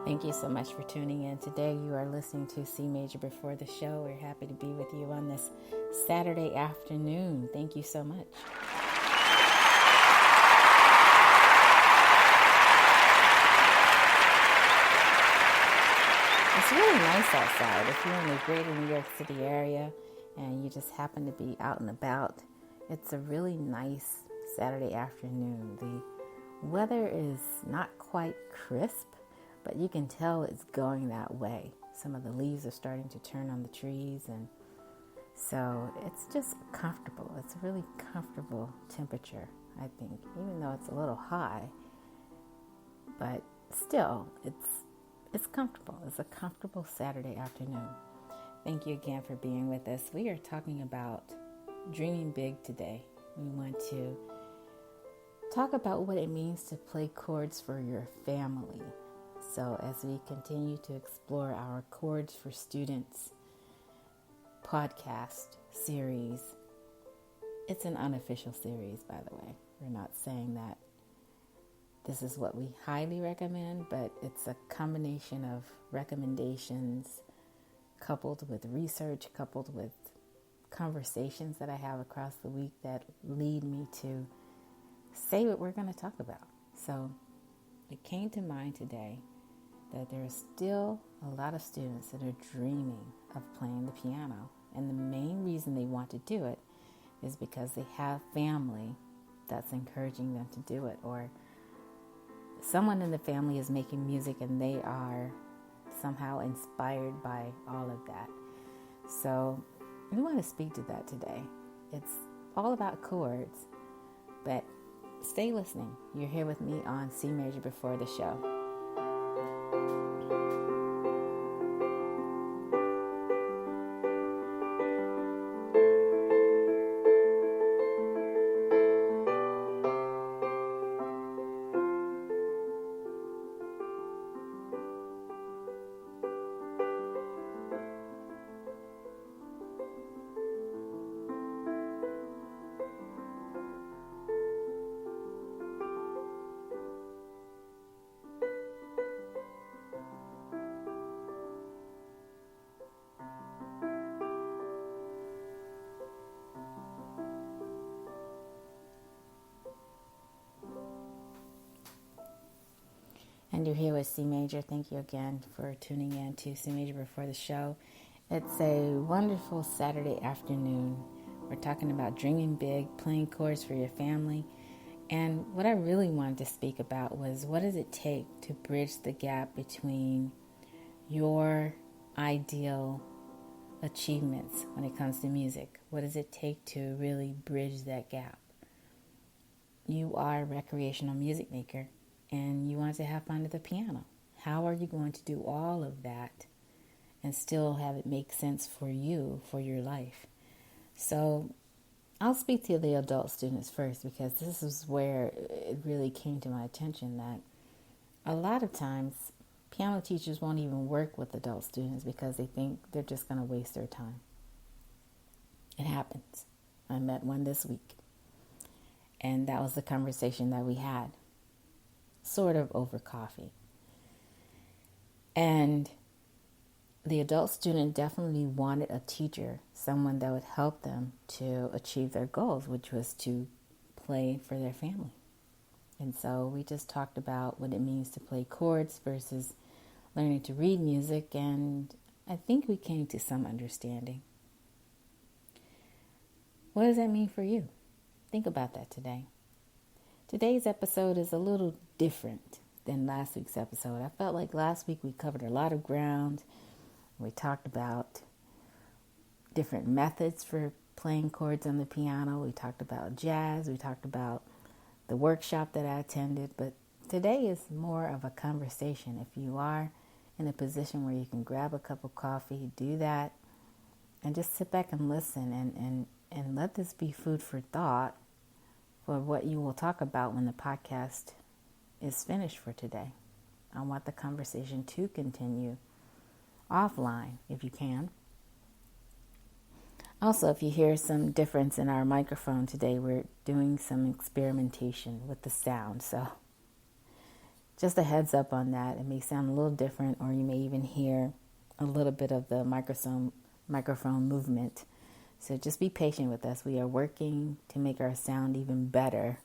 Thank you so much for tuning in. Today you are listening to CMajor Before the Show. We're happy to be with you on this Saturday afternoon. Thank you so much. It's really nice outside. If you're in the greater New York City area and you just happen to be out and about, it's a really nice Saturday afternoon. The weather is not quite crisp, but you can tell it's going that way. Some of the leaves are starting to turn on the trees, and so it's just comfortable. It's a really comfortable temperature, I think, even though it's a little high, but still, it's comfortable. It's a comfortable Saturday afternoon. Thank you again for being with us. We are talking about dreaming big today. We want to talk about what it means to play chords for your family. So as we continue to explore our Chords for Students podcast series, it's an unofficial series, by the way. We're not saying that this is what we highly recommend, but it's a combination of recommendations coupled with research, coupled with conversations that I have across the week that lead me to say what we're going to talk about. So it came to mind today that there are still a lot of students that are dreaming of playing the piano. And the main reason they want to do it is because they have family that's encouraging them to do it, or someone in the family is making music and they are somehow inspired by all of that. So we want to speak to that today. It's all about chords, but stay listening. You're here with me on CMajor Before the Show. And you're here with CMajor. Thank you again for tuning in to CMajor Before the Show. It's a wonderful Saturday afternoon. We're talking about dreaming big, playing chords for your family. And what I really wanted to speak about was, what does it take to bridge the gap between your ideal achievements when it comes to music? What does it take to really bridge that gap? You are a recreational music maker, and you want to have fun at the piano. How are you going to do all of that and still have it make sense for you, for your life? So I'll speak to the adult students first, because this is where it really came to my attention that a lot of times piano teachers won't even work with adult students because they think they're just going to waste their time. It happens. I met one this week, and that was the conversation that we had, sort of over coffee. And the adult student definitely wanted a teacher, someone that would help them to achieve their goals, which was to play for their family. And so we just talked about what it means to play chords versus learning to read music, and I think we came to some understanding. What does that mean for you? Think about that today. Today's episode is a little different than last week's episode. I felt like last week we covered a lot of ground. We talked about different methods for playing chords on the piano. We talked about jazz. We talked about the workshop that I attended. But today is more of a conversation. If you are in a position where you can grab a cup of coffee, do that, and just sit back and listen and let this be food for thought for what you will talk about when the podcast is finished for today. I want the conversation to continue offline if you can. Also, if you hear some difference in our microphone today, we're doing some experimentation with the sound. So just a heads up on that. It may sound a little different, or you may even hear a little bit of the microphone movement. So just be patient with us. We are working to make our sound even better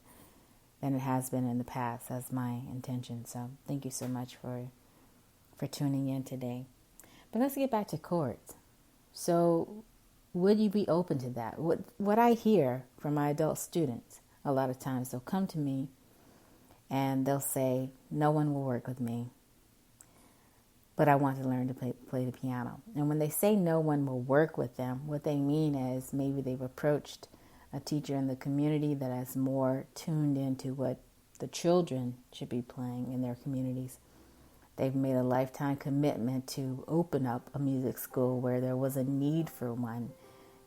than it has been in the past. That's my intention. So thank you so much for tuning in today. But let's get back to chords. So would you be open to that? What I hear from my adult students, a lot of times they'll come to me and they'll say, no one will work with me, but I want to learn to play the piano. And when they say no one will work with them, what they mean is maybe they've approached a teacher in the community that is more tuned into what the children should be playing in their communities. They've made a lifetime commitment to open up a music school where there was a need for one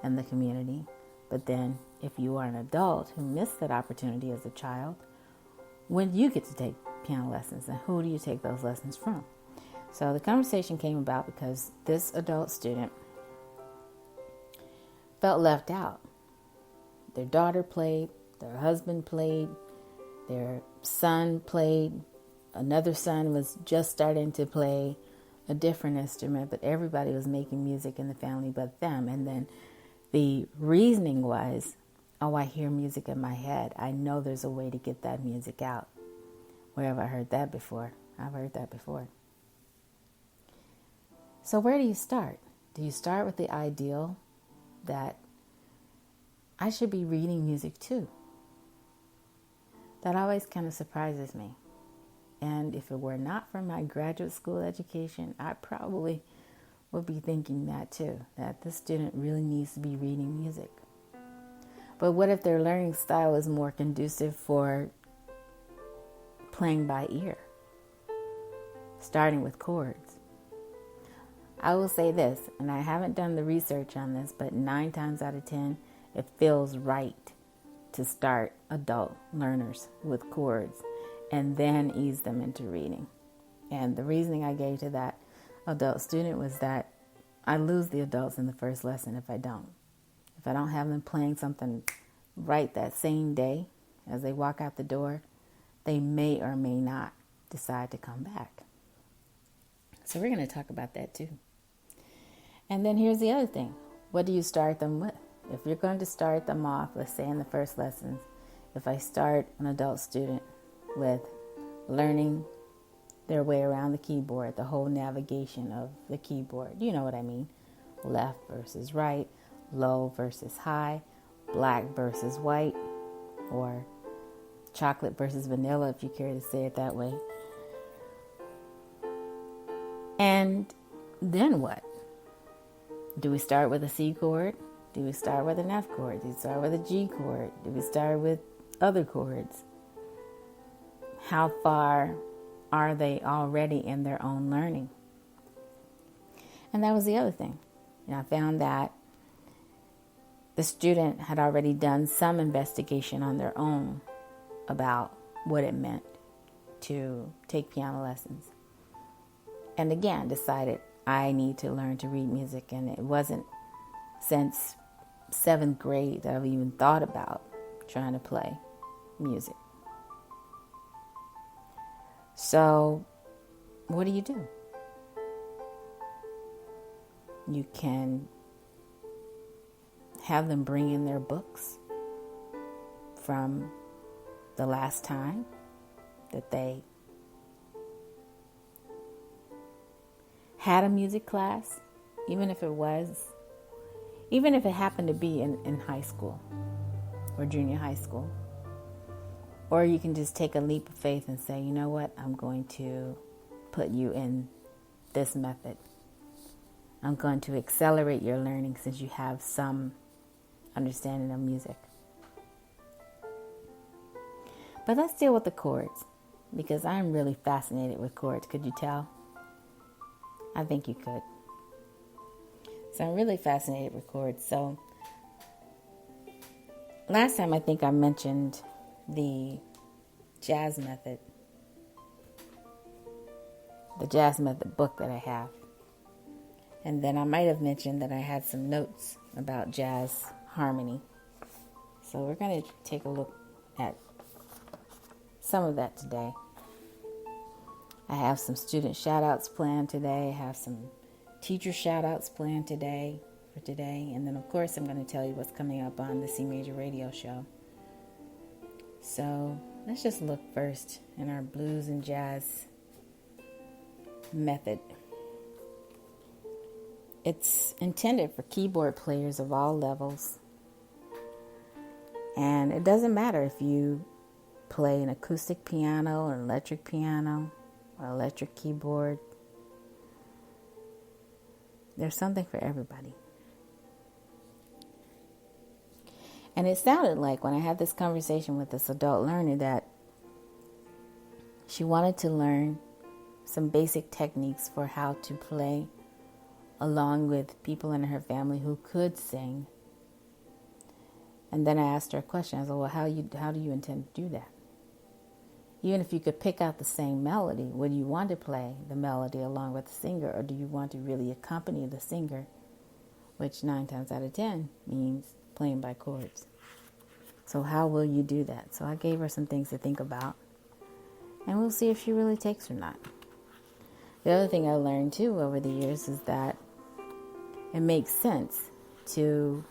in the community. But then if you are an adult who missed that opportunity as a child, when do you get to take piano lessons, and who do you take those lessons from? So the conversation came about because this adult student felt left out. Their daughter played, their husband played, their son played, another son was just starting to play a different instrument, but everybody was making music in the family but them. And then the reasoning was, oh, I hear music in my head. I know there's a way to get that music out. Where have I heard that before? I've heard that before. So where do you start? Do you start with the ideal that I should be reading music too? That always kind of surprises me. And if it were not for my graduate school education, I probably would be thinking that too, that this student really needs to be reading music. But what if their learning style is more conducive for playing by ear, starting with chords? I will say this, and I haven't done the research on this, but 9 times out of 10, it feels right to start adult learners with chords and then ease them into reading. And the reasoning I gave to that adult student was that I lose the adults in the first lesson if I don't. If I don't have them playing something right that same day as they walk out the door, they may or may not decide to come back. So we're going to talk about that too. And then here's the other thing. What do you start them with? If you're going to start them off, let's say in the first lessons, if I start an adult student with learning their way around the keyboard, the whole navigation of the keyboard, you know what I mean, left versus right, low versus high, black versus white, or chocolate versus vanilla, if you care to say it that way. And then what? Do we start with a C chord? Do we start with an F chord? Do we start with a G chord? Do we start with other chords? How far are they already in their own learning? And that was the other thing. And I found that the student had already done some investigation on their own about what it meant to take piano lessons. And again, decided I need to learn to read music. And it wasn't since 7th grade that I've even thought about trying to play music. So, what do? You can have them bring in their books from the last time that they had a music class, even if it happened to be in high school or junior high school. Or you can just take a leap of faith and say, you know what, I'm going to put you in this method. I'm going to accelerate your learning since you have some understanding of music. But let's deal with the chords, because I'm really fascinated with chords. Could you tell? I think you could. So I'm really fascinated with chords. So last time I think I mentioned the jazz method book that I have. And then I might have mentioned that I had some notes about jazz harmony. So we're going to take a look at some of that today. I have some student shout outs planned today. I have some teacher shout outs planned today. And then, of course, I'm going to tell you what's coming up on the CMajor radio show. So let's just look first in our blues and jazz method. It's intended for keyboard players of all levels. And it doesn't matter if you play an acoustic piano, or electric piano, or electric keyboard. There's something for everybody. And it sounded like when I had this conversation with this adult learner that she wanted to learn some basic techniques for how to play along with people in her family who could sing. And then I asked her a question. I said, well, how do you intend to do that? Even if you could pick out the same melody, would you want to play the melody along with the singer, or do you want to really accompany the singer, which 9 times out of 10 means playing by chords? So how will you do that? So I gave her some things to think about, and we'll see if she really takes or not. The other thing I learned too over the years is that it makes sense to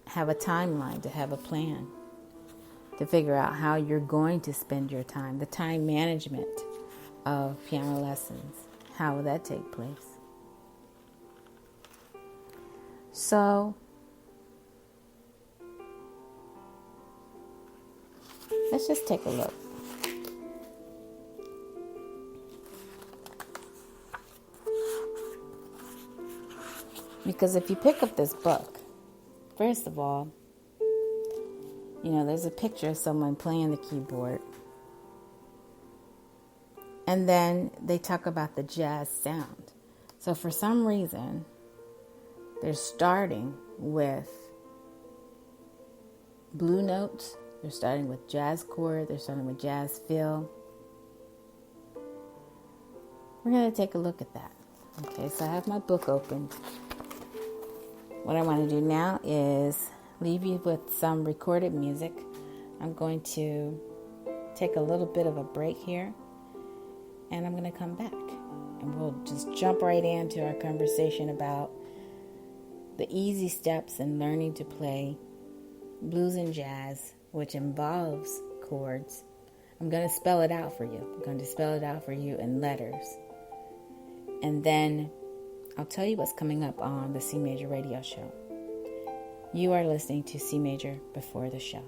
have a timeline, to have a plan, to figure out how you're going to spend your time, the time management of piano lessons. How will that take place? So let's just take a look. Because if you pick up this book, first of all, there's a picture of someone playing the keyboard. And then they talk about the jazz sound. So for some reason, they're starting with blue notes. They're starting with jazz chord. They're starting with jazz fill. We're going to take a look at that. Okay, so I have my book open. What I want to do now is leave you with some recorded music. I'm going to take a little bit of a break here, and I'm going to come back. And we'll just jump right into our conversation about the easy steps in learning to play blues and jazz, which involves chords. I'm going to spell it out for you. I'm going to spell it out for you in letters. And then I'll tell you what's coming up on the CMajor radio show. You are listening to CMajor before the show.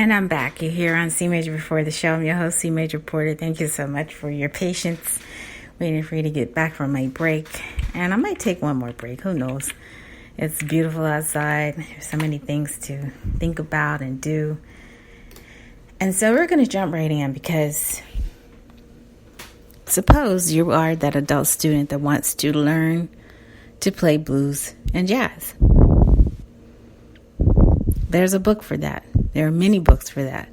And I'm back. You're here on CMajor Before the Show. I'm your host, CMajor Porter. Thank you so much for your patience, waiting for you to get back from my break. And I might take one more break. Who knows? It's beautiful outside. There's so many things to think about and do. And so we're going to jump right in because suppose you are that adult student that wants to learn to play blues and jazz. There's a book for that. There are many books for that.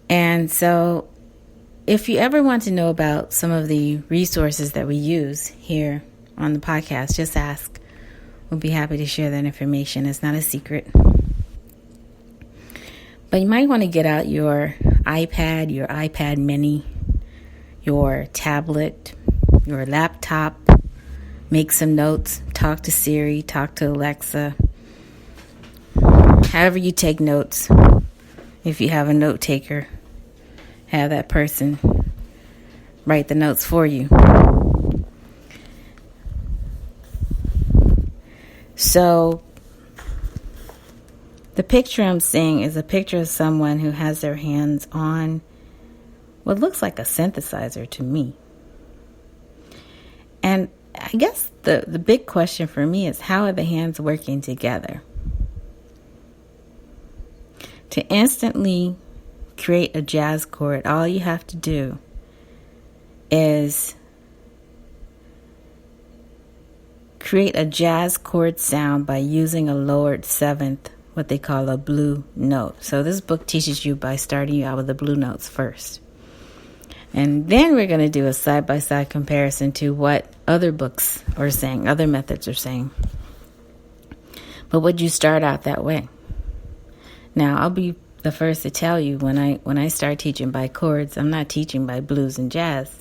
And so if you ever want to know about some of the resources that we use here on the podcast, just ask. We'll be happy to share that information. It's not a secret. But you might want to get out your iPad mini, your tablet, your laptop, make some notes, talk to Siri, talk to Alexa. However you take notes, if you have a note taker, have that person write the notes for you. So the picture I'm seeing is a picture of someone who has their hands on what looks like a synthesizer to me. And I guess the big question for me is, how are the hands working together? To instantly create a jazz chord, all you have to do is create a jazz chord sound by using a lowered seventh, what they call a blue note. So this book teaches you by starting you out with the blue notes first. And then we're going to do a side-by-side comparison to what other books are saying, other methods are saying. But would you start out that way? Now, I'll be the first to tell you, when I start teaching by chords, I'm not teaching by blues and jazz.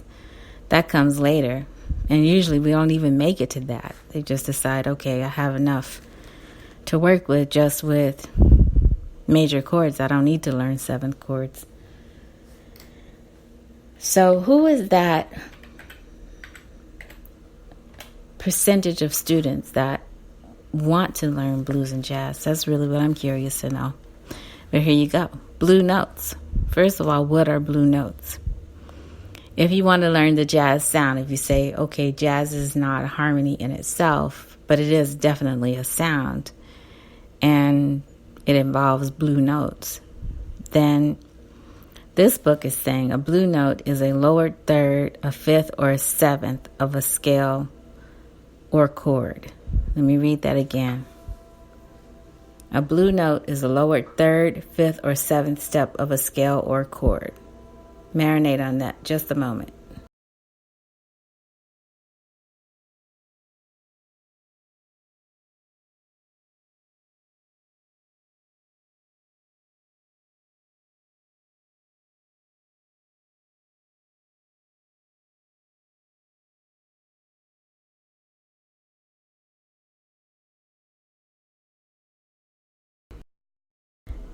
That comes later. And usually we don't even make it to that. They just decide, okay, I have enough to work with just with major chords. I don't need to learn seventh chords. So who is that percentage of students that want to learn blues and jazz? That's really what I'm curious to know. But here you go. Blue notes. First of all, what are blue notes? If you want to learn the jazz sound, if you say, okay, jazz is not a harmony in itself, but it is definitely a sound, and it involves blue notes, then this book is saying a blue note is a lowered third, a fifth, or a seventh of a scale or chord. Let me read that again. A blue note is a lowered third, fifth, or seventh step of a scale or chord. Marinate on that just a moment.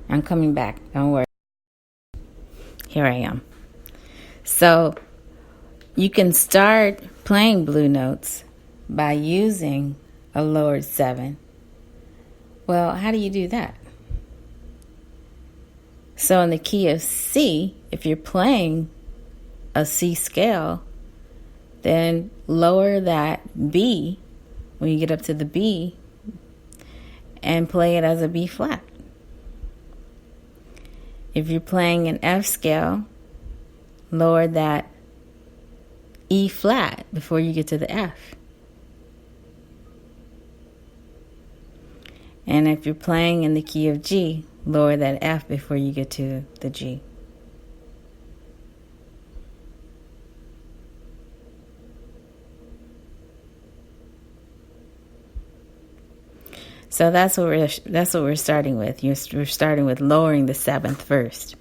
I'm coming back. Don't worry. Here I am. So you can start playing blue notes by using a lowered seven. Well, how do you do that? So in the key of C, if you're playing a C scale, then lower that B when you get up to the B and play it as a B flat. If you're playing an F scale, lower that E flat before you get to the F. And if you're playing in the key of G, lower that F before you get to the G. So that's what we're starting with. We're starting with lowering the seventh first.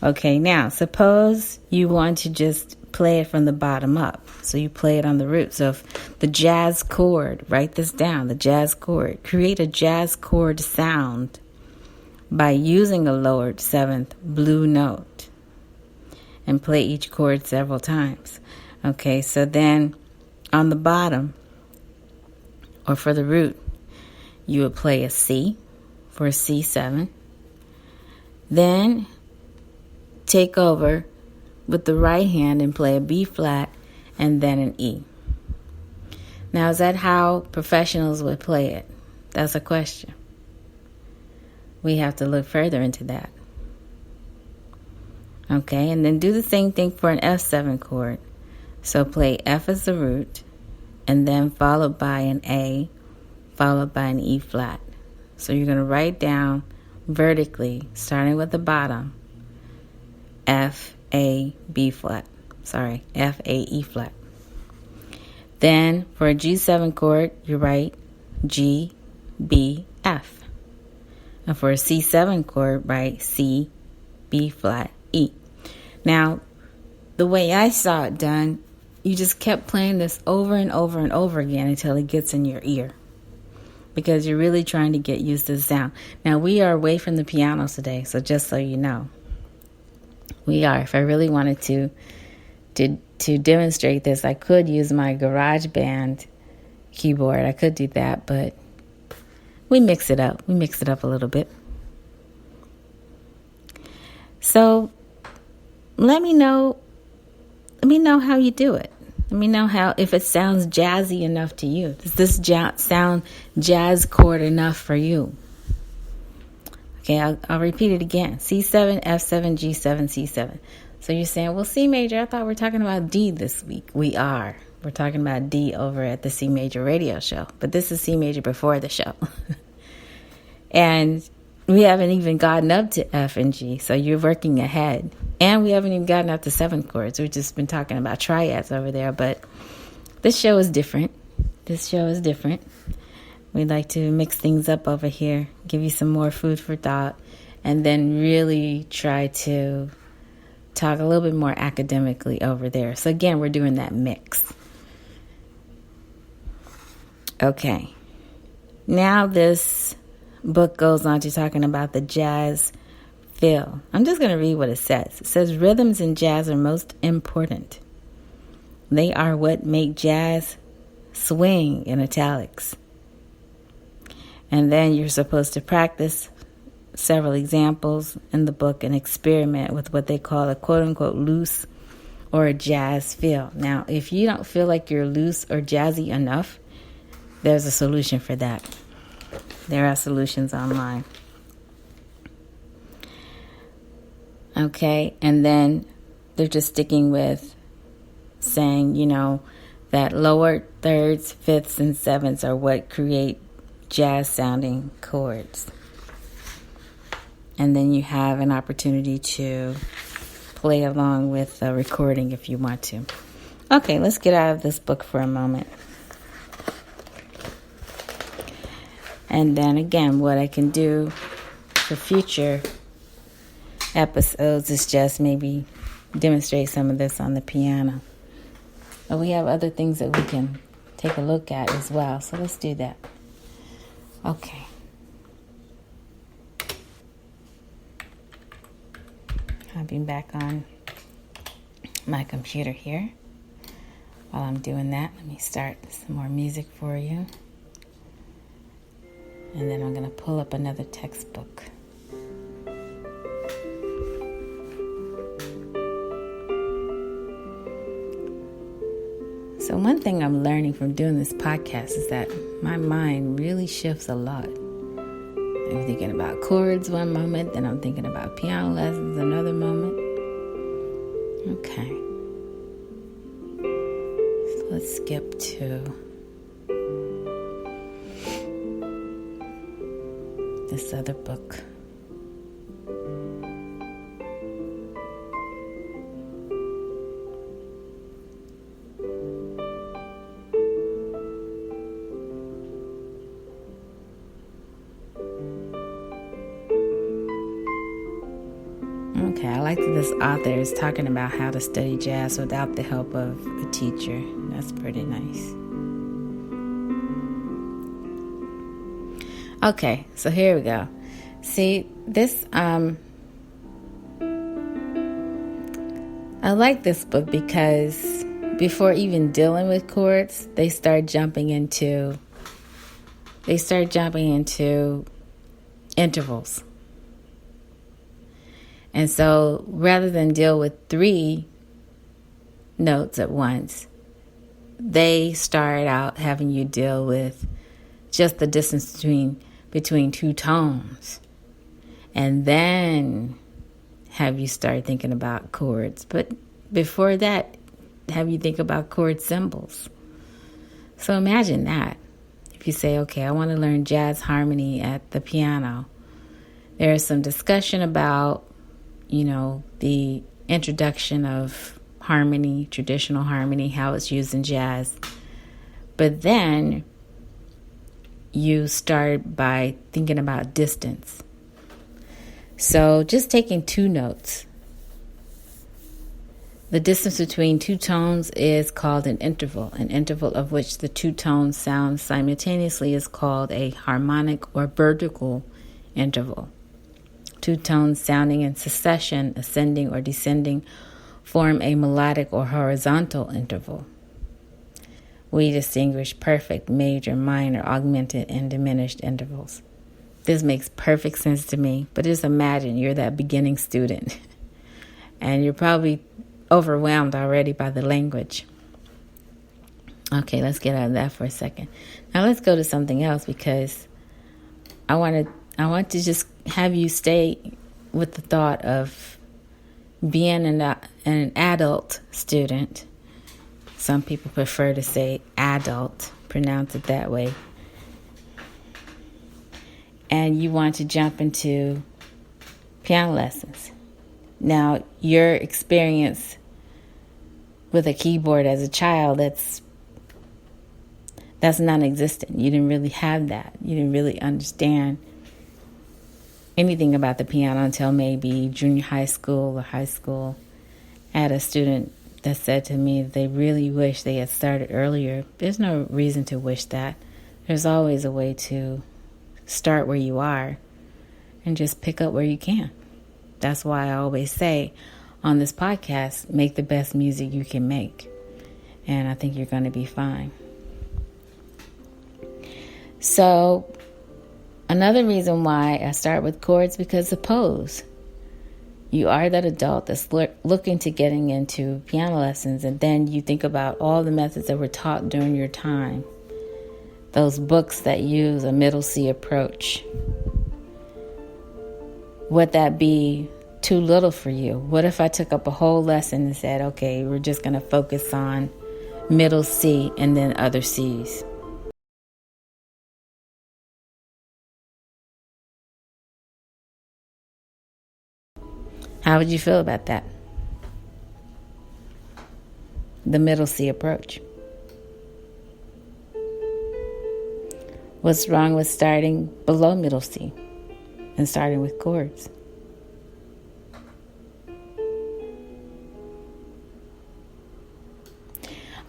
Okay, now suppose you want to just play it from the bottom up. So you play it on the root. So if the jazz chord, write this down, the jazz chord. Create a jazz chord sound by using a lowered seventh blue note and play each chord several times. Okay, so then on the bottom, or for the root, you would play a C for a C7, Then take over with the right hand and play a B flat and then an E. Now, is that how professionals would play it? That's a question. We have to look further into that. Okay, and then do the same thing for an F7 chord. So play F as the root, and then followed by an A, followed by an E flat. So you're going to write down vertically, starting with the bottom, F, A, B flat. Sorry, F, A, E flat. Then for a G7 chord, you write G, B, F. And for a C7 chord, write C, B flat, E. Now, the way I saw it done, you just kept playing this over and over and over again until it gets in your ear, because you're really trying to get used to the sound. Now, we are away from the piano today, so just so you know, we are. If I really wanted to demonstrate this, I could use my GarageBand keyboard. I could do that, but we mix it up. We mix it up a little bit. So let me know how you do it. Let me know if it sounds jazzy enough to you. Does this sound jazz chord enough for you? Okay, I'll repeat it again. C7, F7, G7, C7. So you're saying, well, C major, I thought we were talking about D this week. We are. We're talking about D over at the C Major radio show. But this is C major before the show. And we haven't even gotten up to F and G, so you're working ahead. And we haven't even gotten up to 7 chords. We've just been talking about triads over there. But this show is different. We'd like to mix things up over here, give you some more food for thought, and then really try to talk a little bit more academically over there. So again, we're doing that mix. Okay. Now this book goes on to talking about the jazz feel. I'm just going to read what it says. It says, rhythms in jazz are most important. They are what make jazz swing, in italics. And then you're supposed to practice several examples in the book and experiment with what they call a quote-unquote loose or a jazz feel. Now, if you don't feel like you're loose or jazzy enough, there's a solution for that. There are solutions online. Okay, and then they're just sticking with saying, that lower thirds, fifths, and sevenths are what create jazz-sounding chords. And then you have an opportunity to play along with a recording if you want to. Okay, let's get out of this book for a moment. And then again, what I can do for future episodes is just maybe demonstrate some of this on the piano. But we have other things that we can take a look at as well. So let's do that. Okay. I'll be back on my computer here. While I'm doing that, let me start some more music for you. And then I'm going to pull up another textbook. So one thing I'm learning from doing this podcast is that my mind really shifts a lot. I'm thinking about chords one moment, then I'm thinking about piano lessons another moment. Okay. So let's skip to this other book. Okay, I like that this author is talking about how to study jazz without the help of a teacher. That's pretty nice. Okay, so here we go. See, this, I like this book because before even dealing with chords, they start jumping into intervals. And so rather than deal with 3 notes at once, they start out having you deal with just the distance between 2 tones. And then have you start thinking about chords. But before that, have you think about chord symbols. So imagine that. If you say, okay, I want to learn jazz harmony at the piano, there's some discussion about, the introduction of harmony, traditional harmony, how it's used in jazz. But then you start by thinking about distance. So just taking 2 notes. The distance between 2 tones is called an interval. An interval of which the 2 tones sound simultaneously is called a harmonic or vertical interval. 2 tones sounding in succession, ascending or descending, form a melodic or horizontal interval. We distinguish perfect, major, minor, augmented, and diminished intervals. This makes perfect sense to me, but just imagine you're that beginning student and you're probably overwhelmed already by the language. Okay, let's get out of that for a second. Now let's go to something else, because I want to just have you stay with the thought of being an adult student. Some people prefer to say adult, pronounce it that way. And you want to jump into piano lessons. Now, your experience with a keyboard as a child, that's non-existent. You didn't really have that. You didn't really understand anything about the piano until maybe junior high school or high school. I had a student that said to me they really wish they had started earlier. There's no reason to wish that. There's always a way to start where you are and just pick up where you can. That's why I always say on this podcast, make the best music you can make. And I think you're going to be fine. So another reason why I start with chords, because suppose you are that adult that's looking to getting into piano lessons, and then you think about all the methods that were taught during your time. Those books that use a middle C approach. Would that be too little for you? What if I took up a whole lesson and said, okay, we're just going to focus on middle C and then other Cs? How would you feel about that? The middle C approach. What's wrong with starting below middle C and starting with chords?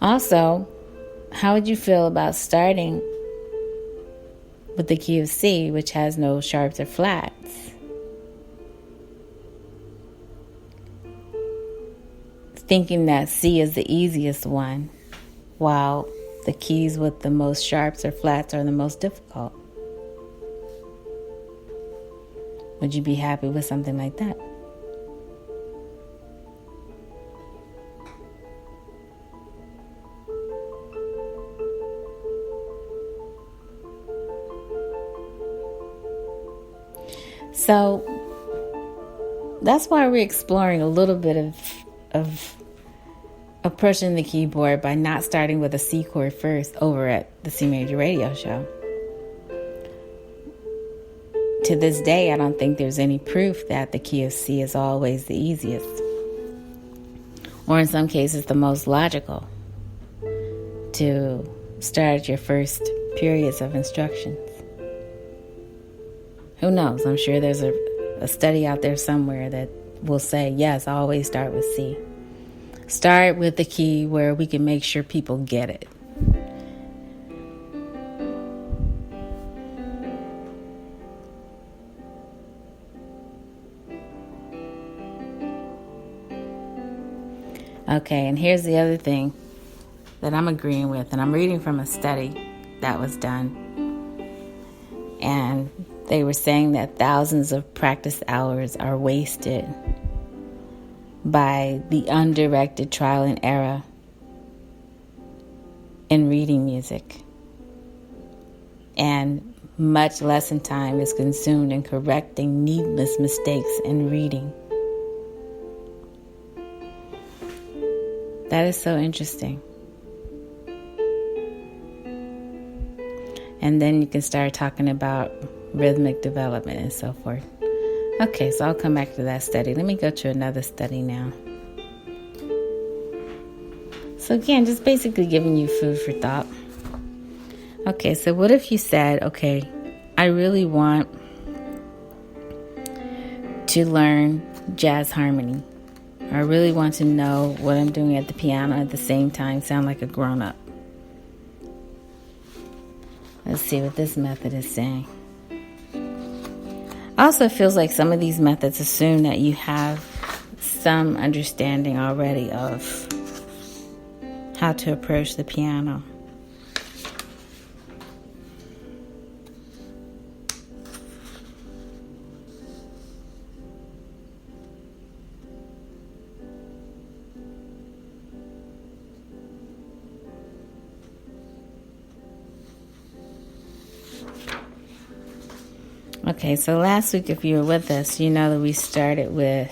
Also, how would you feel about starting with the key of C, which has no sharps or flats? Thinking that C is the easiest one, while the keys with the most sharps or flats are the most difficult. Would you be happy with something like that? So that's why we're exploring a little bit of approaching the keyboard by not starting with a C chord first over at the CMajor radio show. To this day, I don't think there's any proof that the key of C is always the easiest, or in some cases the most logical to start your first periods of instructions. Who knows? I'm sure there's a study out there somewhere that will say, yes, I always start with C. Start with the key where we can make sure people get it. Okay, and here's the other thing that I'm agreeing with, and I'm reading from a study that was done. And they were saying that thousands of practice hours are wasted by the undirected trial and error in reading music. And much lesson time is consumed in correcting needless mistakes in reading. That is so interesting. And then you can start talking about rhythmic development and so forth. Okay, so I'll come back to that study. Let me go to another study now. So again, just basically giving you food for thought. Okay, so what if you said, okay, I really want to learn jazz harmony. I really want to know what I'm doing at the piano at the same time, sound like a grown-up. Let's see what this method is saying. Also, it feels like some of these methods assume that you have some understanding already of how to approach the piano. Okay, so last week, if you were with us, you know that we started with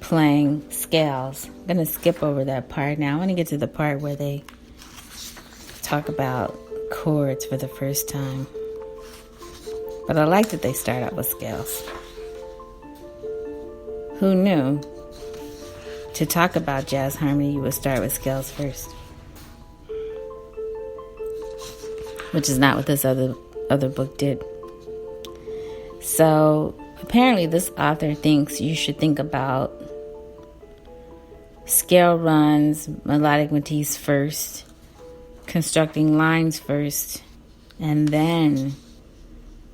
playing scales. I'm going to skip over that part now. I want to get to the part where they talk about chords for the first time. But I like that they start out with scales. Who knew to talk about jazz harmony, you would start with scales first? Which is not what this other book did. So apparently this author thinks you should think about scale runs, melodic motifs first, constructing lines first, and then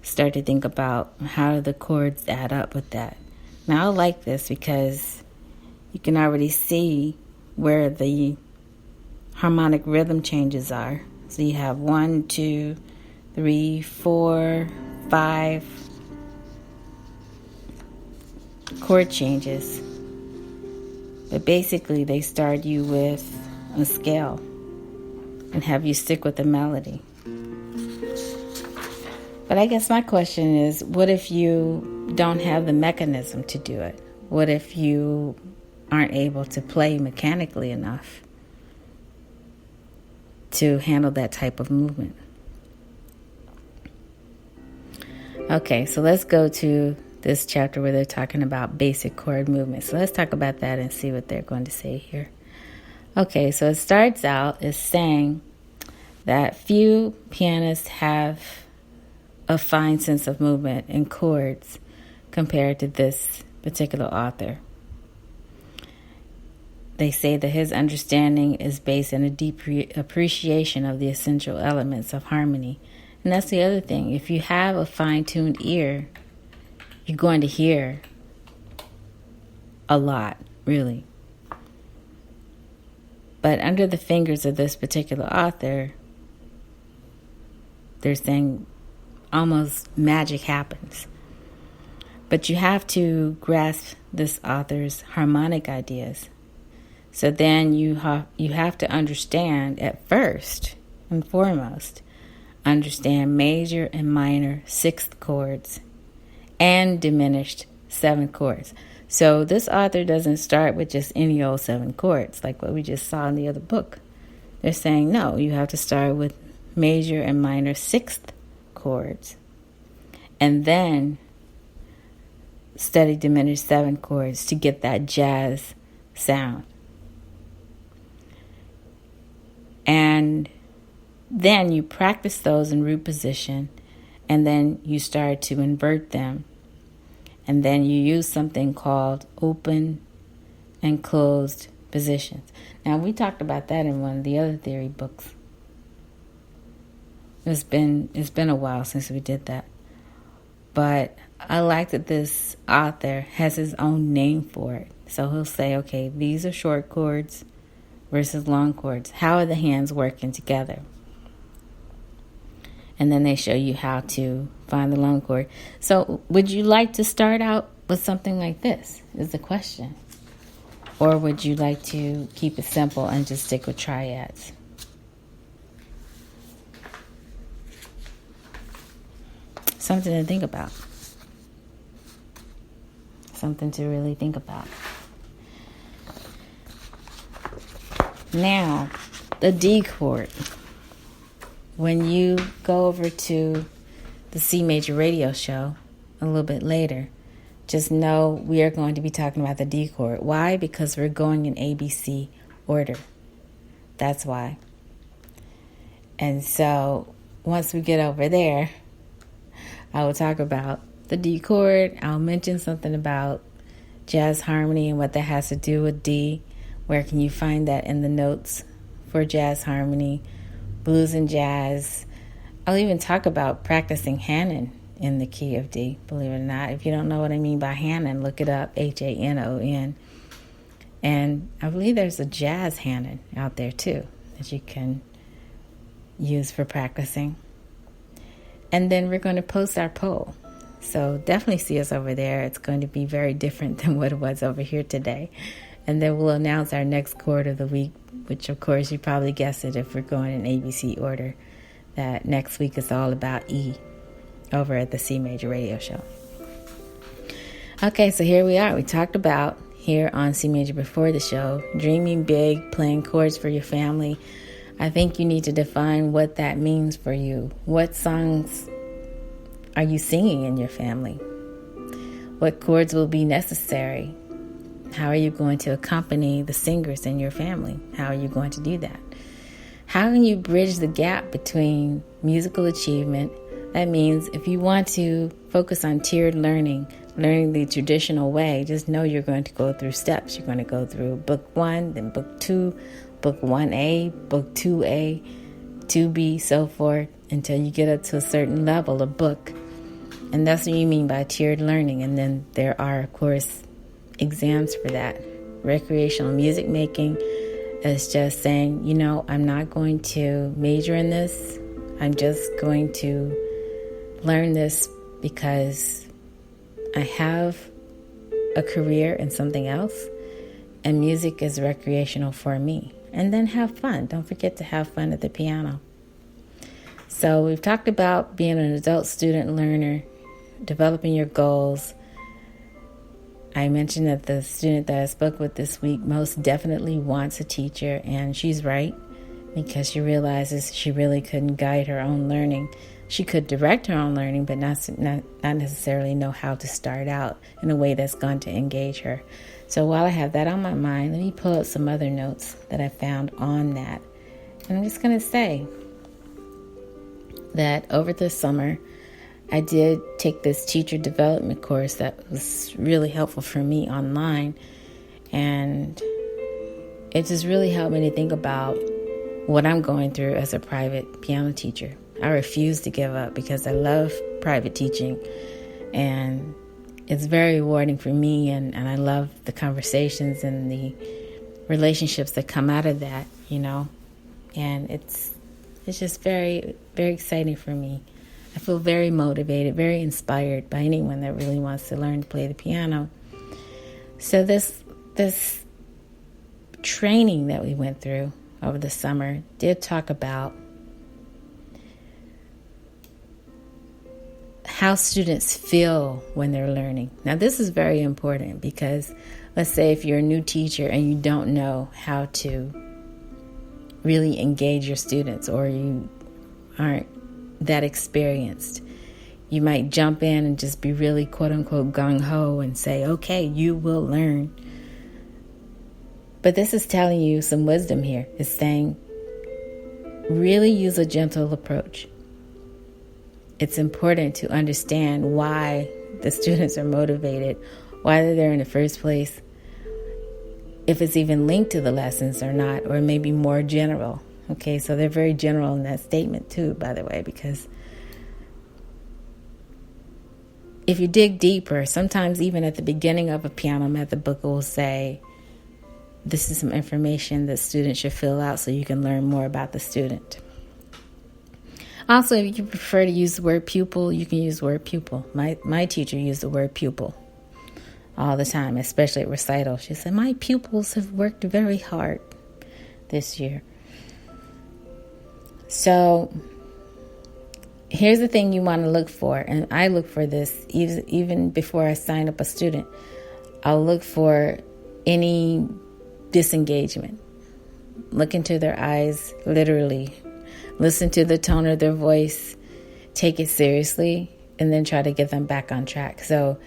start to think about how do the chords add up with that. Now I like this because you can already see where the harmonic rhythm changes are. So you have 1, 2, 3, 4, 5 chord changes. But basically they start you with a scale and have you stick with the melody. But I guess my question is, what if you don't have the mechanism to do it? What if you aren't able to play mechanically enough to handle that type of movement? Okay, so let's go to this chapter where they're talking about basic chord movement. So let's talk about that and see what they're going to say here. Okay, so it starts out as saying that few pianists have a fine sense of movement in chords compared to this particular author. They say that his understanding is based on a deep appreciation of the essential elements of harmony. And that's the other thing. If you have a fine-tuned ear, you're going to hear a lot, really. But under the fingers of this particular author, they're saying almost magic happens. But you have to grasp this author's harmonic ideas. So then you have to understand at first and foremost, understand major and minor sixth chords and diminished 7 chords. So this author doesn't start with just any old 7 chords like what we just saw in the other book. They're saying, no, you have to start with major and minor sixth chords and then study diminished 7 chords to get that jazz sound. And then you practice those in root position, and then you start to invert them. And then you use something called open and closed positions. Now, we talked about that in one of the other theory books. It's been a while since we did that. But I like that this author has his own name for it. So he'll say, okay, these are short chords versus long chords. How are the hands working together? and then they show you how to find the long chord. So would you like to start out with something like this is the question? Or would you like to keep it simple and just stick with triads? Something to think about. Something to really think about. Now, the D chord. When you go over to the CMajor radio show a little bit later, just know we are going to be talking about the D chord. Why? Because we're going in ABC order. That's why. And so once we get over there, I will talk about the D chord. I'll mention something about jazz harmony and what that has to do with D. Where can you find that in the notes for jazz harmony, blues and jazz. I'll even talk about practicing Hanon in the key of D, believe it or not. If you don't know what I mean by Hanon, look it up, Hanon. And I believe there's a jazz Hanon out there too that you can use for practicing. And then we're going to post our poll. So definitely see us over there. It's going to be very different than what it was over here today. And then we'll announce our next chord of the week, which of course you probably guessed it if we're going in ABC order, that next week is all about E over at the CMajor radio show. Okay, so here we are. We talked about here on CMajor before the show, dreaming big, playing chords for your family. I think you need to define what that means for you. What songs are you singing in your family? What chords will be necessary? How are you going to accompany the singers in your family? How are you going to do that? How can you bridge the gap between musical achievement? That means if you want to focus on tiered learning the traditional way, just know you're going to go through steps. You're going to go through book 1, then book 2, book 1A, book 2A, 2B, so forth, until you get up to a certain level of book. And that's what you mean by tiered learning. And then there are, of course, exams for that. Recreational music making is just saying, I'm not going to major in this. I'm just going to learn this because I have a career in something else, and music is recreational for me. And then have fun. Don't forget to have fun at the piano. So we've talked about being an adult student learner, developing your goals. I mentioned that the student that I spoke with this week most definitely wants a teacher, and she's right, because she realizes she really couldn't guide her own learning. She could direct her own learning, but not necessarily know how to start out in a way that's going to engage her. So while I have that on my mind, let me pull up some other notes that I found on that. And I'm just going to say that over the summer, I did take this teacher development course that was really helpful for me online. And it just really helped me to think about what I'm going through as a private piano teacher. I refuse to give up because I love private teaching, and it's very rewarding for me, and I love the conversations and the relationships that come out of that, and it's just very, very exciting for me. I feel very motivated, very inspired by anyone that really wants to learn to play the piano. So this training that we went through over the summer did talk about how students feel when they're learning. Now, this is very important because let's say if you're a new teacher and you don't know how to really engage your students, or you aren't that experienced, you might jump in and just be really quote-unquote gung-ho and say, okay, you will learn. But this is telling you some wisdom here. It's saying, really use a gentle approach. It's important to understand why the students are motivated, why they're there in the first place, if it's even linked to the lessons or not, or maybe more general. Okay, so they're very general in that statement too, by the way, because if you dig deeper, sometimes even at the beginning of a piano method book will say, this is some information that students should fill out so you can learn more about the student. Also, if you prefer to use the word pupil, you can use the word pupil. My teacher used the word pupil all the time, especially at recital. She said, my pupils have worked very hard this year. So here's the thing you want to look for, and I look for this even before I sign up a student. I'll look for any disengagement. Look into their eyes, literally. Listen to the tone of their voice. Take it seriously, and then try to get them back on track. So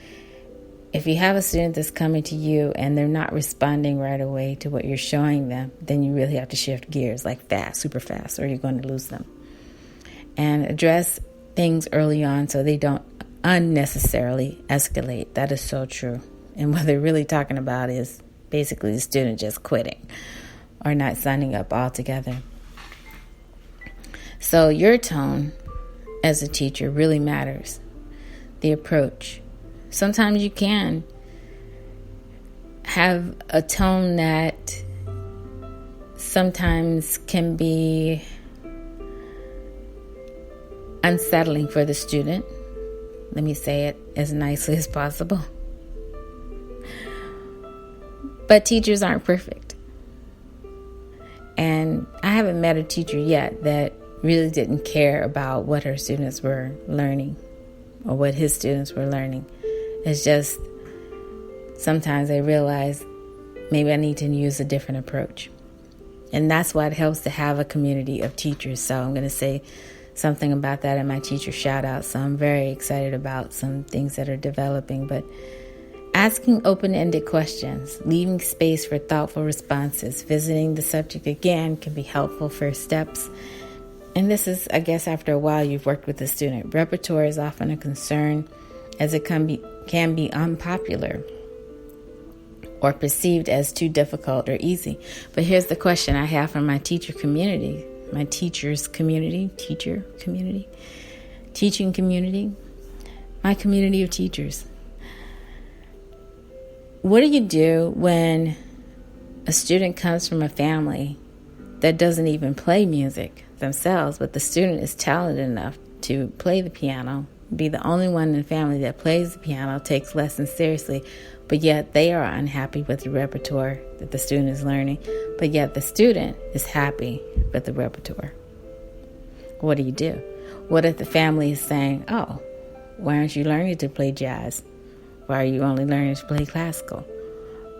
if you have a student that's coming to you and they're not responding right away to what you're showing them, then you really have to shift gears, like fast, super fast, or you're going to lose them. And address things early on so they don't unnecessarily escalate. That is so true. And what they're really talking about is basically the student just quitting or not signing up altogether. So your tone as a teacher really matters. The approach. Sometimes you can have a tone that sometimes can be unsettling for the student. Let me say it as nicely as possible. But teachers aren't perfect. And I haven't met a teacher yet that really didn't care about what her students were learning or what his students were learning. It's just sometimes I realize maybe I need to use a different approach. And that's why it helps to have a community of teachers. So I'm going to say something about that in my teacher shout out. So I'm very excited about some things that are developing. But asking open-ended questions, leaving space for thoughtful responses, visiting the subject again can be helpful first steps. And this is, I guess, after a while you've worked with the student. Repertoire is often a concern as it can be unpopular or perceived as too difficult or easy. But here's the question I have from my teacher community, my teachers community, teaching community, my community of teachers. What do you do when a student comes from a family that doesn't even play music themselves, but the student is talented enough to play the piano, be the only one in the family that plays the piano, takes lessons seriously, but yet they are unhappy with the repertoire that the student is learning, but yet the student is happy with the repertoire? What do you do? What if the family is saying, oh, why aren't you learning to play jazz? Why are you only learning to play classical?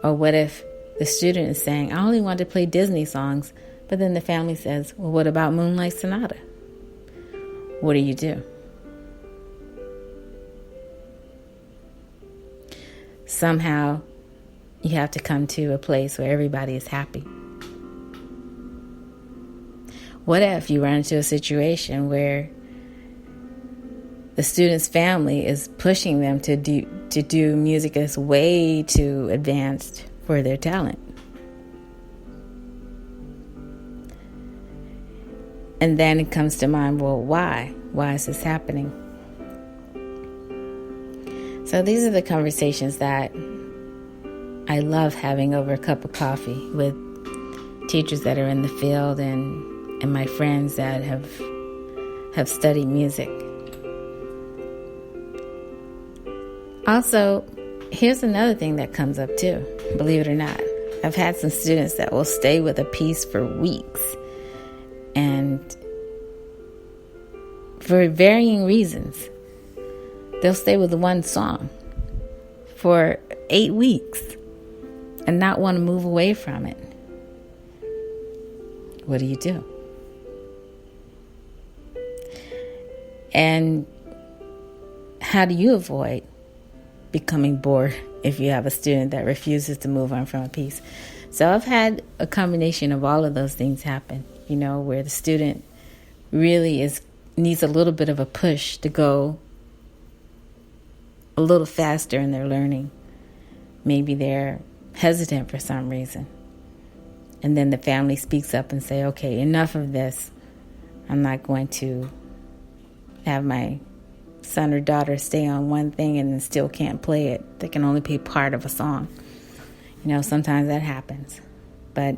Or what if the student is saying, I only want to play Disney songs, but then the family says, well, what about Moonlight Sonata? What do you do? Somehow, you have to come to a place where everybody is happy. What if you run into a situation where the student's family is pushing them to do music that's way too advanced for their talent? And then it comes to mind, well, why? Why is this happening? So these are the conversations that I love having over a cup of coffee with teachers that are in the field and my friends that have studied music. Also, here's another thing that comes up too, believe it or not. I've had some students that will stay with a piece for weeks, and for varying reasons, they'll stay with one song for 8 weeks and not want to move away from it. What do you do? And how do you avoid becoming bored if you have a student that refuses to move on from a piece? So I've had a combination of all of those things happen, where the student really needs a little bit of a push to go a little faster in their learning. Maybe they're hesitant for some reason. And then the family speaks up and say, okay, enough of this. I'm not going to have my son or daughter stay on one thing and then still can't play it. They can only play part of a song. Sometimes that happens. But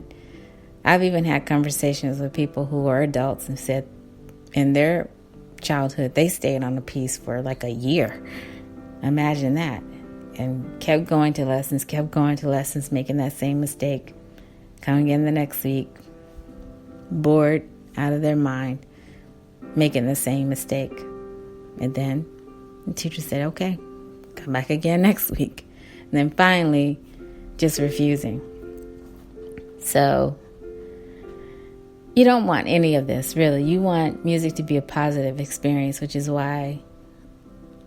I've even had conversations with people who are adults and said in their childhood. They stayed on a piece for like a year. Imagine that. And kept going to lessons, making that same mistake. Coming in the next week, bored, out of their mind, making the same mistake. And then the teacher said, okay, come back again next week. And then finally, just refusing. So you don't want any of this, really. You want music to be a positive experience, which is why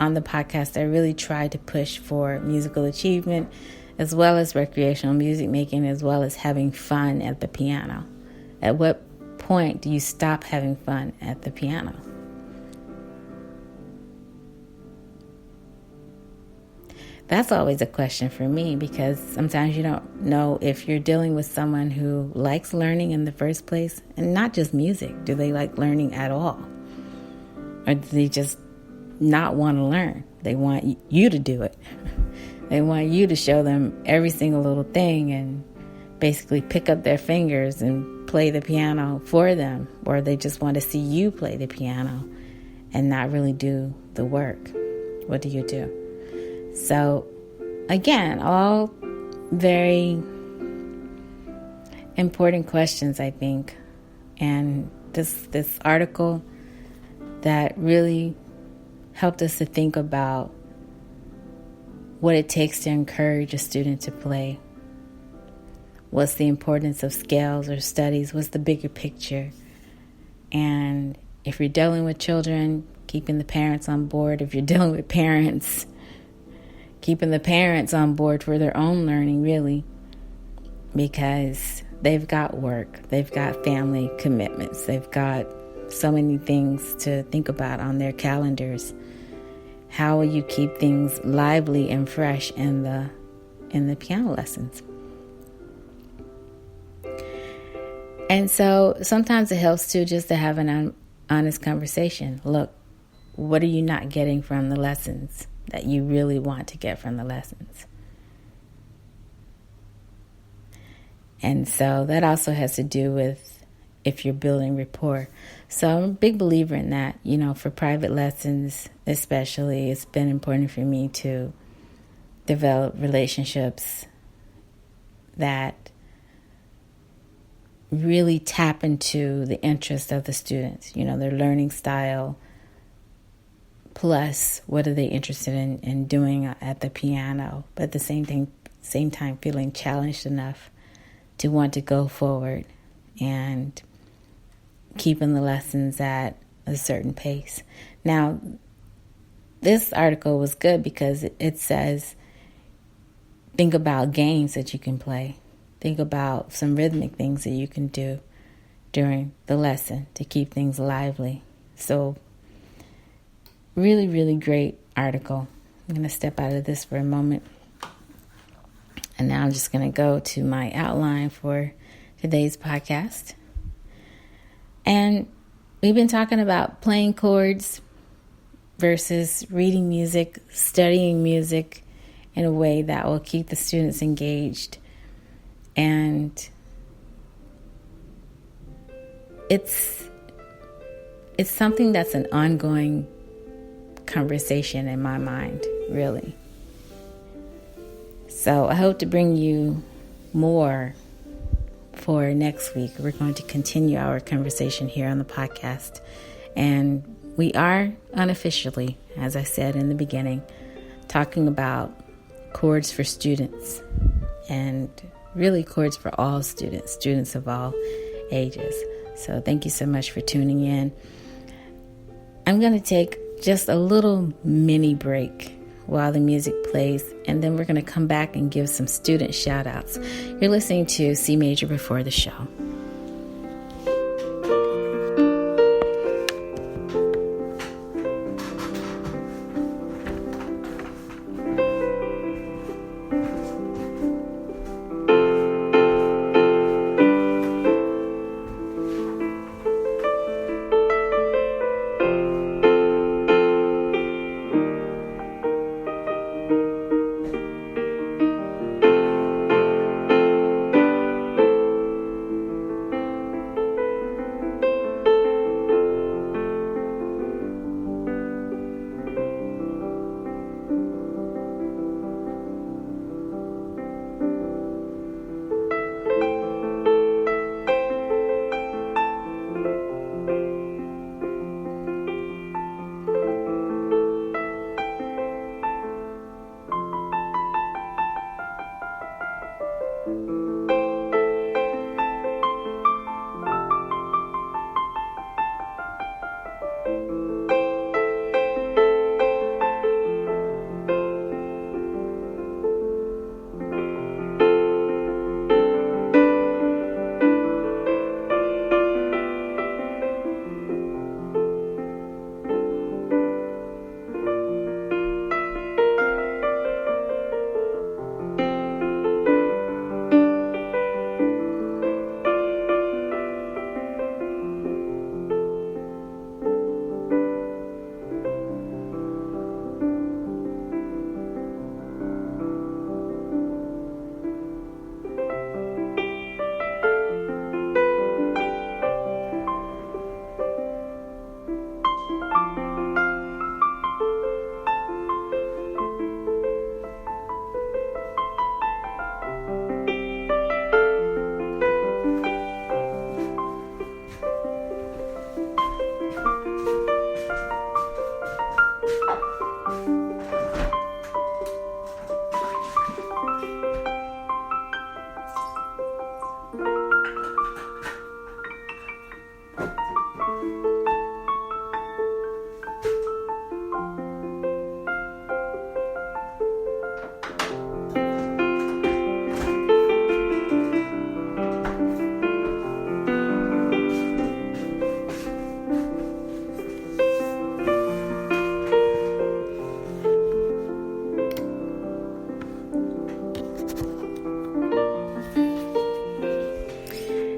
on the podcast I really try to push for musical achievement, as well as recreational music making, as well as having fun at the piano. At what point do you stop having fun at the piano? That's always a question for me, because sometimes you don't know if you're dealing with someone who likes learning in the first place, and not just music. Do they like learning at all? Or do they just not want to learn? They want you to do it. They want you to show them every single little thing and basically pick up their fingers and play the piano for them. Or they just want to see you play the piano and not really do the work. What do you do? So, again, all very important questions, I think. And this article that really helped us to think about what it takes to encourage a student to play. What's the importance of scales or studies? What's the bigger picture? And if you're dealing with children, keeping the parents on board. If you're dealing with parents, keeping the parents on board for their own learning, really, because they've got work, they've got family commitments, they've got so many things to think about on their calendars. How will you keep things lively and fresh in the piano lessons? And so sometimes it helps too just to have an honest conversation. Look, what are you not getting from the lessons that you really want to get from the lessons? And so that also has to do with if you're building rapport. So I'm a big believer in that. You know, for private lessons especially, it's been important for me to develop relationships that really tap into the interest of the students, you know, their learning style, plus what are they interested in doing at the piano, but at the same time feeling challenged enough to want to go forward and keeping the lessons at a certain pace. Now, this article was good because it says, think about games that you can play. Think about some rhythmic things that you can do during the lesson to keep things lively. So, really, really great article. I'm going to step out of this for a moment. And now I'm just going to go to my outline for today's podcast. And we've been talking about playing chords versus reading music, studying music in a way that will keep the students engaged. And it's something that's an ongoing conversation in my mind, really. So I hope to bring you more for next week. We're going to continue our conversation here on the podcast. And we are unofficially, as I said in the beginning, talking about chords for students, and really chords for all students, students of all ages. So thank you so much for tuning in. I'm going to take just a little mini break while the music plays, and then we're going to come back and give some student shout outs. You're listening to CMajor Before the Show.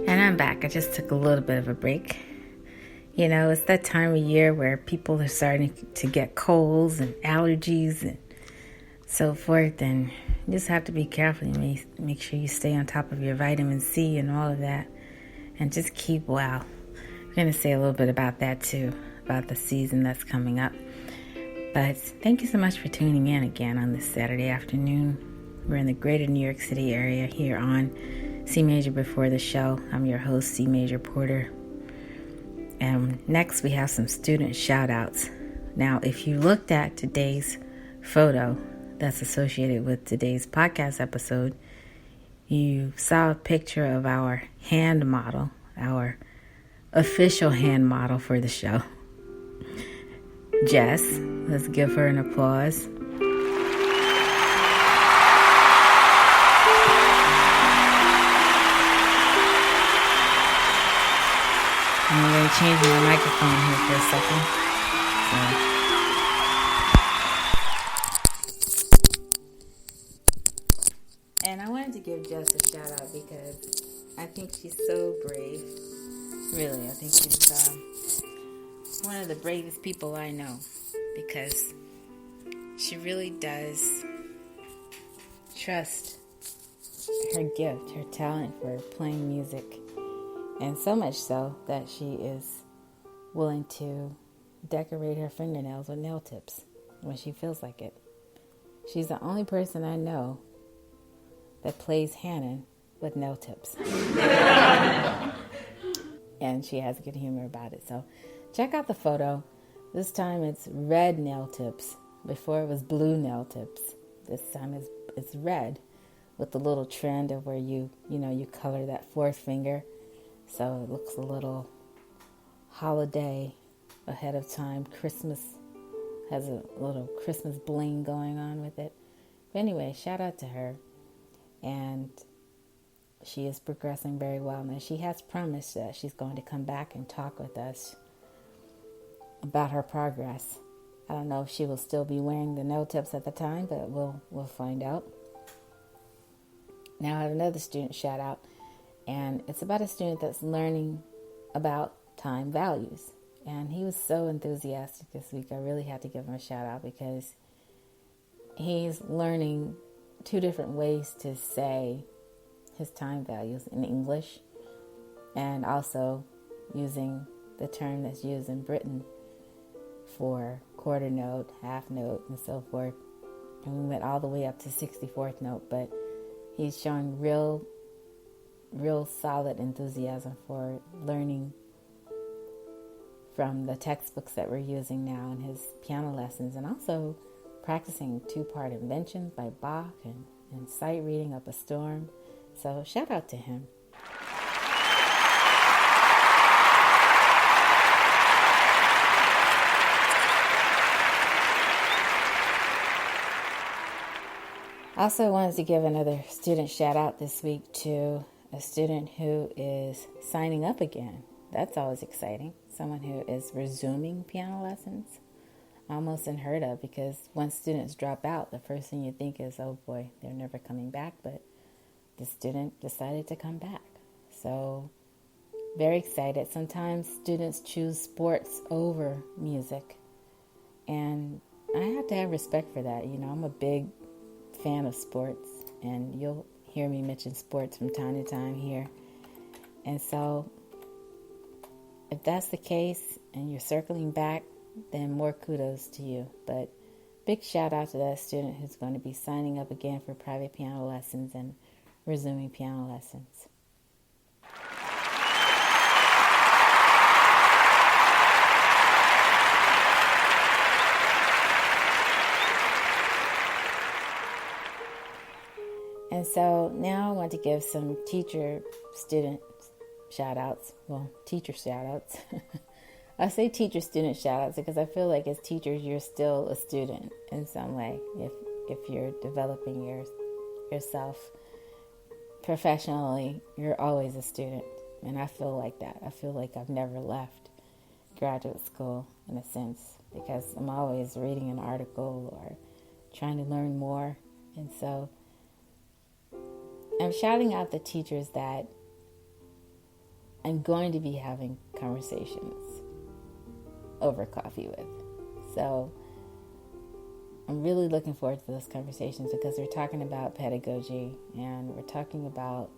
And I'm back. I just took a little bit of a break. You know, it's that time of year where people are starting to get colds and allergies and so forth. And you just have to be careful. You make sure you stay on top of your vitamin C and all of that. And just keep well. I'm going to say a little bit about that too, about the season that's coming up. But thank you so much for tuning in again on this Saturday afternoon. We're in the greater New York City area here on CMajor Before the Show. I'm your host, CMajor Porter. And next we have some student shout outs. Now, if you looked at today's photo that's associated with today's podcast episode, you saw a picture of our hand model, our official hand model for the show. Jess, let's give her an applause. I'm going to change my microphone here for a second. And I wanted to give Jess a shout out because I think she's so brave. Really, I think she's one of the bravest people I know, because she really does trust her gift, her talent for playing music. And so much so that she is willing to decorate her fingernails with nail tips when she feels like it. She's the only person I know that plays Hannon with nail tips. And she has good humor about it. So check out the photo. This time it's red nail tips. Before it was blue nail tips. This time it's red with the little trend of where you color that fourth finger. So it looks a little holiday ahead of time. Christmas has a little Christmas bling going on with it. But anyway, shout out to her. And she is progressing very well. Now, she has promised that she's going to come back and talk with us about her progress. I don't know if she will still be wearing the nail tips at the time, but we'll find out. Now I have another student shout out. And it's about a student that's learning about time values. And he was so enthusiastic this week. I really had to give him a shout out because he's learning 2 different ways to say his time values in English, and also using the term that's used in Britain for quarter note, half note, and so forth. And we went all the way up to 64th note, but he's showing real solid enthusiasm for learning from the textbooks that we're using now in his piano lessons, and also practicing 2-part inventions by Bach and sight reading up a storm. So shout out to him. I also wanted to give another student shout out this week to a student who is signing up again. That's always exciting. Someone who is resuming piano lessons. Almost unheard of, because once students drop out, the first thing you think is, oh boy, they're never coming back. But the student decided to come back. So very excited. Sometimes students choose sports over music. And I have to have respect for that. I'm a big fan of sports, and you'll hear me mention sports from time to time here. And so if that's the case and you're circling back, then more kudos to you. But big shout out to that student who's going to be signing up again for private piano lessons and resuming piano lessons. And so now I want to give some teacher-student shout-outs. Well, teacher shout-outs. I say teacher-student shout-outs because I feel like as teachers, you're still a student in some way. If you're developing yourself professionally, you're always a student. And I feel like that. I feel like I've never left graduate school in a sense, because I'm always reading an article or trying to learn more. And so I'm shouting out the teachers that I'm going to be having conversations over coffee with. So I'm really looking forward to those conversations, because we're talking about pedagogy, and we're talking about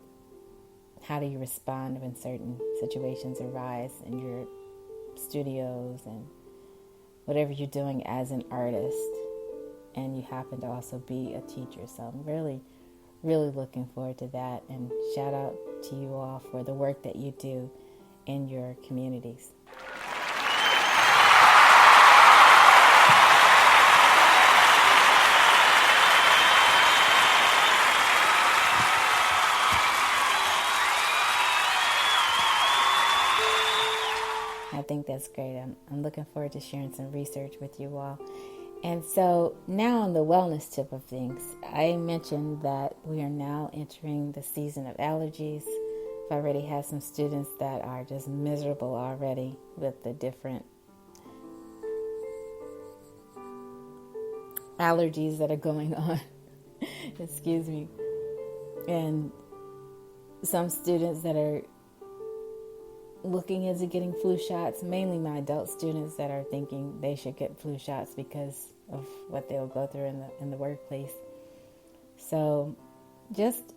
how do you respond when certain situations arise in your studios and whatever you're doing as an artist, and you happen to also be a teacher. So I'm really looking forward to that, and shout out to you all for the work that you do in your communities. I think that's great. I'm looking forward to sharing some research with you all. And so now on the wellness tip of things, I mentioned that we are now entering the season of allergies. I've already had some students that are just miserable already with the different allergies that are going on. Excuse me. And some students that are looking into getting flu shots, mainly my adult students that are thinking they should get flu shots because of what they'll go through in the workplace. So just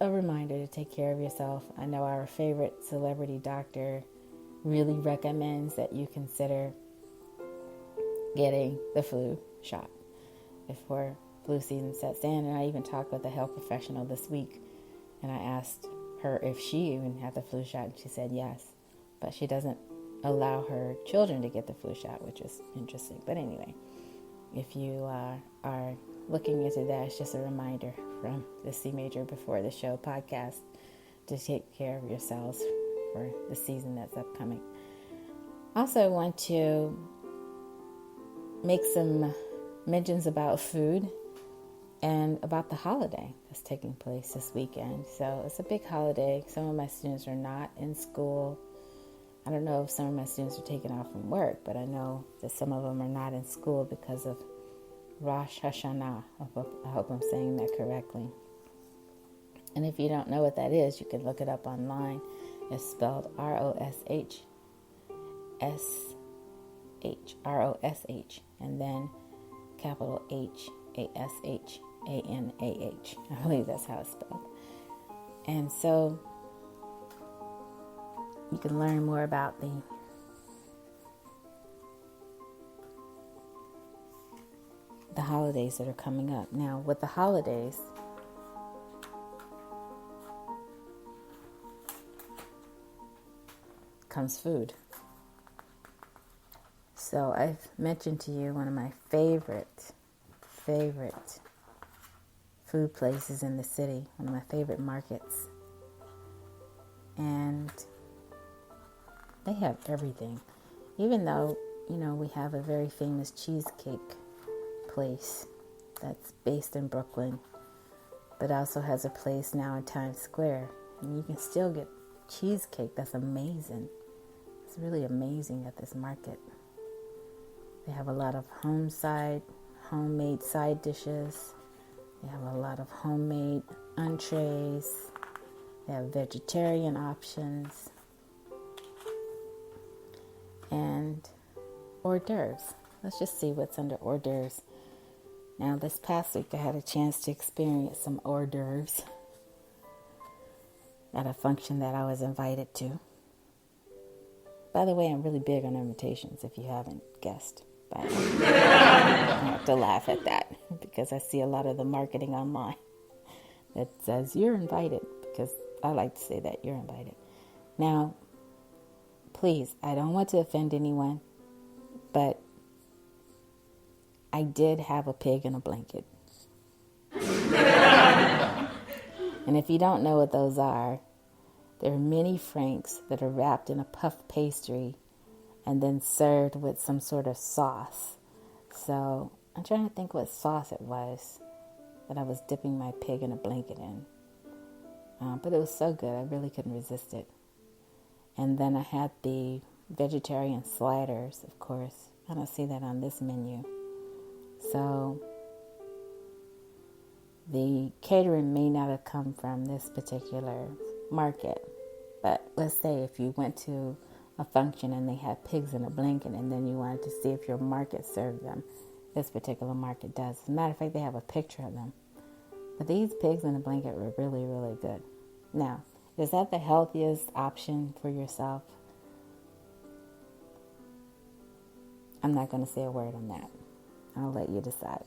a reminder to take care of yourself. I know our favorite celebrity doctor really recommends that you consider getting the flu shot before flu season sets in. And I even talked with a health professional this week, and I asked her if she even had the flu shot, and she said yes, but she doesn't allow her children to get the flu shot, which is interesting. But anyway, if you are looking into that, it's just a reminder from the CMajor Before the Show podcast to take care of yourselves for the season that's upcoming. Also, I want to make some mentions about food and about the holiday that's taking place this weekend. So it's a big holiday. Some of my students are not in school. I don't know if some of my students are taking off from work, but I know that some of them are not in school because of Rosh Hashanah. I hope I'm saying that correctly. And if you don't know what that is, you can look it up online. It's spelled Rosh, and then capital Hash. Anah. I believe that's how it's spelled. And so you can learn more about the holidays that are coming up. Now, with the holidays, comes food. So I've mentioned to you one of my favorite food places in the city, one of my favorite markets. And they have everything. Even though, we have a very famous cheesecake place that's based in Brooklyn, but also has a place now in Times Square. And you can still get cheesecake that's amazing. It's really amazing at this market. They have a lot of homemade side dishes. They have a lot of homemade entrees. They have vegetarian options. And hors d'oeuvres. Let's just see what's under hors d'oeuvres. Now, this past week, I had a chance to experience some hors d'oeuvres at a function that I was invited to. By the way, I'm really big on invitations, if you haven't guessed. But I have to laugh at that because I see a lot of the marketing online that says you're invited, because I like to say that you're invited. Now, please, I don't want to offend anyone, but I did have a pig in a blanket. And if you don't know what those are, they're mini franks that are wrapped in a puff pastry and then served with some sort of sauce. So I'm trying to think what sauce it was that I was dipping my pig in a blanket in. But it was so good, I really couldn't resist it. And then I had the vegetarian sliders, of course. I don't see that on this menu. So the catering may not have come from this particular market. But let's say if you went to a function and they had pigs in a blanket and then you wanted to see if your market served them. This particular market does. As a matter of fact, they have a picture of them. But these pigs in a blanket were really, really good. Now, is that the healthiest option for yourself? I'm not going to say a word on that. I'll let you decide.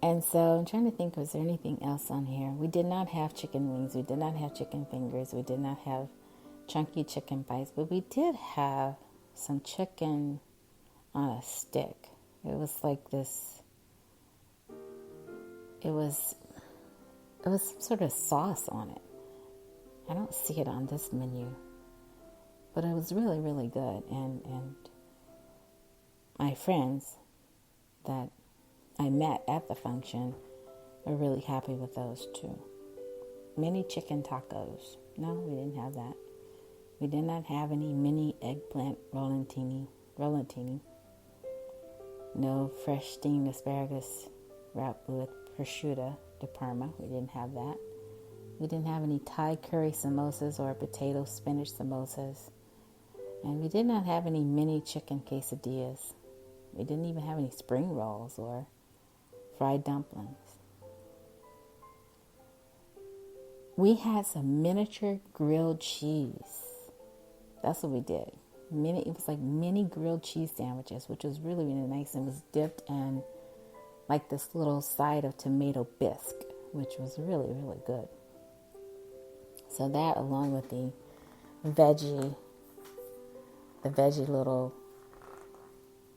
And so I'm trying to think, was there anything else on here? We did not have chicken wings. We did not have chicken fingers. We did not have chunky chicken bites. But we did have some chicken on a stick. It was like this. It was some sort of sauce on it. I don't see it on this menu. But it was really, really good. And my friends that I met at the function are really happy with those too. Mini chicken tacos. No, we didn't have that. We did not have any mini eggplant rollatini. No fresh steamed asparagus wrapped with prosciutto di Parma. We didn't have that. We didn't have any Thai curry samosas or potato spinach samosas. And we did not have any mini chicken quesadillas. We didn't even have any spring rolls or fried dumplings. We had some miniature grilled cheese. That's what we did. It was like mini grilled cheese sandwiches, which was really, really nice, and was dipped in like this little side of tomato bisque, which was really, really good. So that, along with the veggie little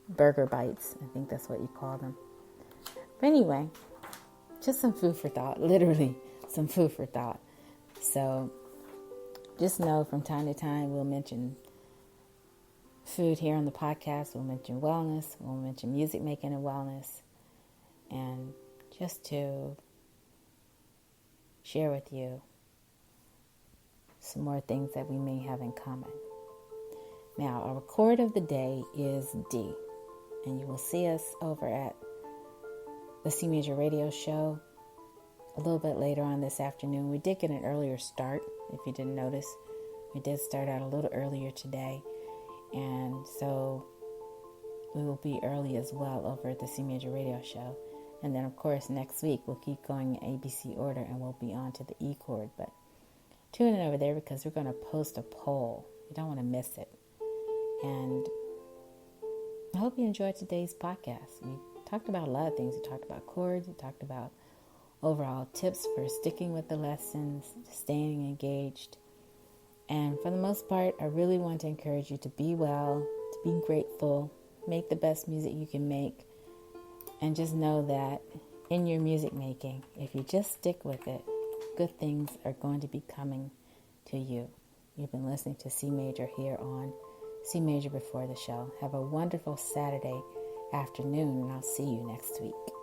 burger bites, I think that's what you call them. But anyway, just some food for thought, literally some food for thought. So just know from time to time we'll mention food here on the podcast. We'll mention wellness. We'll mention music making and wellness. And just to share with you some more things that we may have in common. Now, our chord of the day is D. And you will see us over at the CMajor radio show a little bit later on this afternoon. We did get an earlier start, if you didn't notice. We did start out a little earlier today. And so we will be early as well over at the CMajor radio show. And then, of course, next week we'll keep going in ABC order and we'll be on to the E chord. But tune in over there because we're going to post a poll. You don't want to miss it. And I hope you enjoyed today's podcast. We talked about a lot of things. We talked about chords. We talked about overall tips for sticking with the lessons, staying engaged. And for the most part, I really want to encourage you to be well, to be grateful, make the best music you can make, and just know that in your music making. If you just stick with it, good things are going to be coming to you. You've been listening to CMajor here on CMajor Before the Show. Have a wonderful Saturday afternoon, and I'll see you next week.